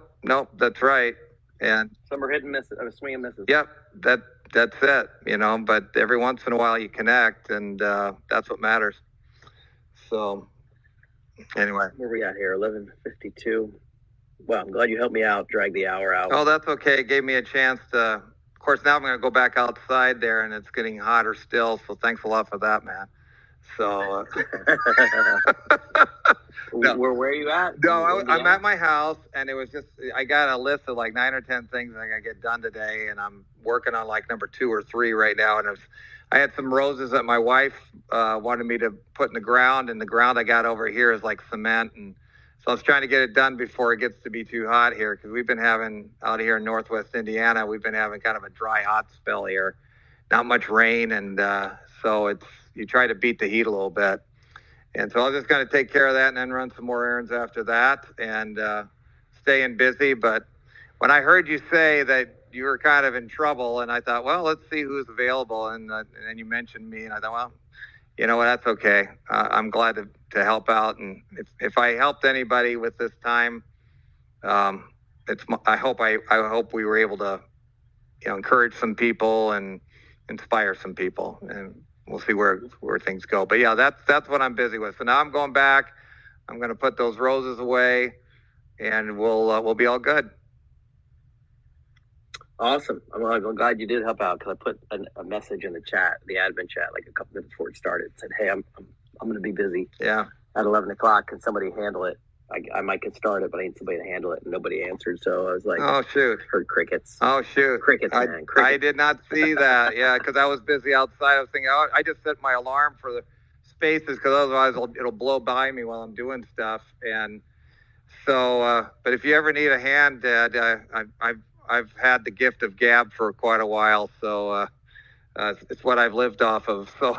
That's right. And some are hit and misses, or swing and misses. Yep, that's it. But every once in a while you connect, and that's what matters. So, anyway, where are we at here? 11:52. Well, I'm glad you helped me out, drag the hour out. Oh, that's okay. It gave me a chance to. Of course, now I'm going to go back outside there, and it's getting hotter still. So, thanks a lot for that, man. So, no. Where are you at? No, I'm at my house, and it was just, I got a list of like 9 or 10 things I got to get done today, and I'm working on like number 2 or 3 right now. And I had some roses that my wife wanted me to put in the ground, and the ground I got over here is like cement. And so I was trying to get it done before it gets to be too hot here, because we've been having, out here in Northwest Indiana, we've been having kind of a dry, hot spell here. Not much rain, and so you try to beat the heat a little bit. And so I was just going to take care of that and then run some more errands after that and staying busy. But when I heard you say that you were kind of in trouble, and I thought, well, let's see who's available. And then you mentioned me, and I thought, well, you know what, that's okay. I'm glad to help out. And if I helped anybody with this time, I hope we were able to, encourage some people and inspire some people. And we'll see where things go. But yeah, that's what I'm busy with. So now I'm going back. I'm going to put those roses away, and we'll be all good. Awesome. I'm glad you did help out, because I put a message in the chat, the admin chat, like a couple minutes before it started. It said, hey, I'm going to be busy. Yeah. At 11 o'clock. Can somebody handle it? I might get started, but I need somebody to handle it, and nobody answered. So I was like, oh, shoot. Heard crickets. Oh, shoot. Crickets, man. Crickets. I did not see that. Yeah, because I was busy outside. I was thinking, I just set my alarm for the spaces, because otherwise it'll blow by me while I'm doing stuff. And so, but if you ever need a hand, Dad, I've had the gift of gab for quite a while. So it's what I've lived off of. So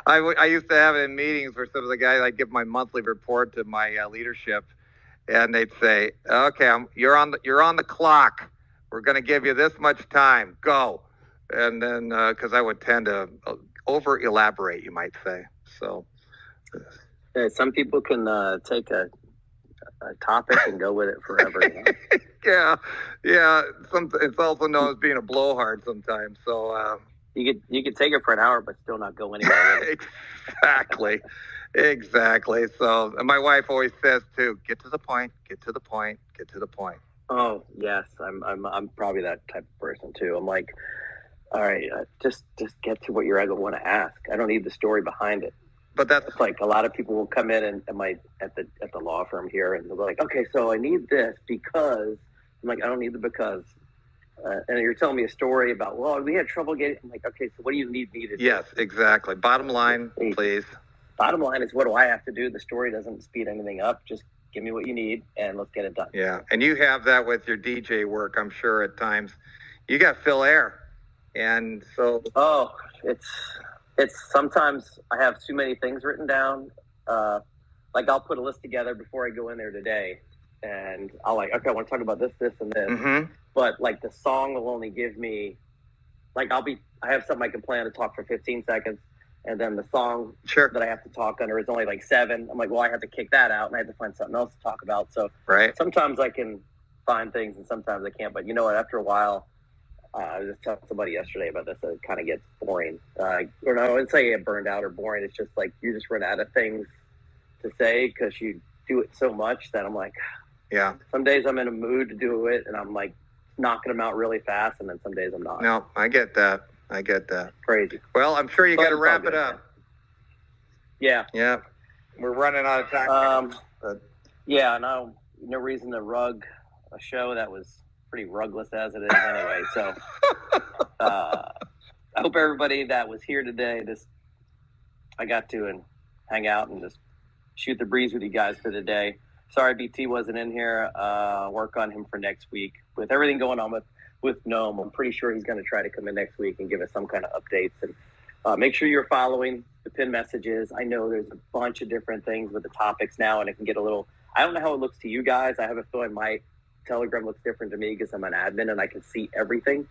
I used to have it in meetings where some of the guys, I'd give my monthly report to my leadership, and they'd say, okay, you're on the clock. We're going to give you this much time. Go. And then, because I would tend to over elaborate, you might say. So yeah, some people can take a topic and go with it forever. Yeah. It's also known as being a blowhard sometimes. So you could take it for an hour, but still not go anywhere. Exactly. So my wife always says too, get to the point. Oh yes, I'm probably that type of person too. I'm like, all right, just get to what you're going to want to ask. I don't need the story behind it. But that's like a lot of people will come in and at the law firm here, and they're like, okay, so I need this because. I'm like, I don't need the because. And you're telling me a story about, well, we had trouble getting. I'm like, okay, so what do you need me to do? Yes, exactly. Bottom line, please. Bottom line is, what do I have to do? The story doesn't speed anything up. Just give me what you need, and let's get it done. Yeah, and you have that with your DJ work, I'm sure, at times. You got fill air, and so. Oh, it's sometimes I have too many things written down. Like I'll put a list together before I go in there today. And I'll like, okay, I want to talk about this, and this. Mm-hmm. But like the song will only give me like I have something I can plan to talk for 15 seconds, and then the song Sure. that I have to talk under is only like 7. I'm like, well, I have to kick that out, and I have to find something else to talk about. So Right. sometimes I can find things, and sometimes I can't. But you know what? After a while, I was just telling somebody yesterday about this. It kind of gets boring. Or no, I wouldn't say it burned out or boring. It's just like you just run out of things to say because you do it so much that I'm like, yeah. Some days I'm in a mood to do it, and I'm like knocking them out really fast, and then some days I'm not. No, I get that. Crazy. Well, I'm sure you got to wrap it up. Yeah. Yeah. We're running out of time. Yeah, no reason to rug a show that was pretty rugless as it is anyway. So I hope everybody that was here today, I got to and hang out and just shoot the breeze with you guys for the day. Sorry BT wasn't in here. Work on him for next week. With everything going on with Gnome, I'm pretty sure he's going to try to come in next week and give us some kind of updates. And make sure you're following the pin messages. I know there's a bunch of different things with the topics now, and it can get a little, I don't know how it looks to you guys. I have a feeling my Telegram looks different to me because I'm an admin and I can see everything.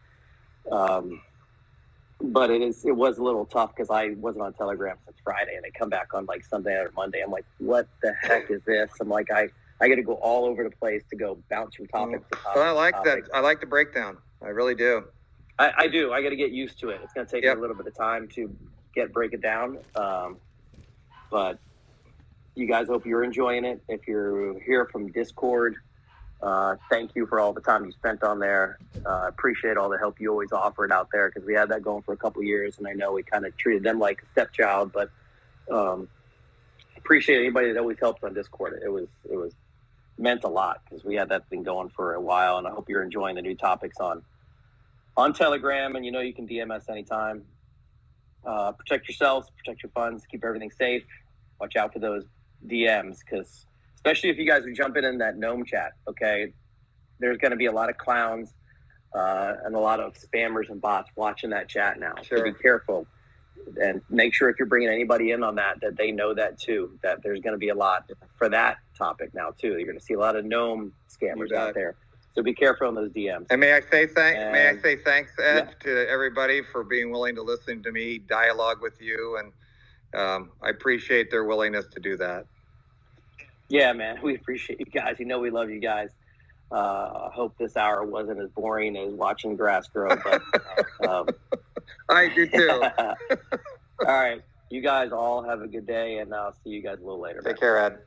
But it was a little tough because I wasn't on Telegram since Friday, and I come back on like Sunday or Monday. I'm like, what the heck is this? I'm like, I got to go all over the place to go bounce from topic to topic. Well, I like that. I like the breakdown. I really do. I do. I got to get used to it. It's going to take me a little bit of time to break it down. But you guys, hope you're enjoying it. If you're here from Discord, thank you for all the time you spent on there. Appreciate all the help you always offered out there because we had that going for a couple years, and I know we kind of treated them like a stepchild. But appreciate anybody that always helped on Discord. It was meant a lot because we had that thing going for a while, and I hope you're enjoying the new topics on Telegram. And you can DM us anytime. Protect yourselves, protect your funds, keep everything safe. Watch out for those DMs because especially if you guys are jumping in that Gnome chat, okay, there's going to be a lot of clowns and a lot of spammers and bots watching that chat now. Sure. So be careful and make sure if you're bringing anybody in on that they know that too, that there's going to be a lot for that topic now too. You're going to see a lot of Gnome scammers out there. So be careful on those DMs. And may I say thanks, Ed, to everybody for being willing to listen to me dialogue with you, and I appreciate their willingness to do that. Yeah, man, we appreciate you guys. We love you guys. I hope this hour wasn't as boring as watching grass grow, but I do too. All right, you guys all have a good day, and I'll see you guys a little later. Take care, Ed.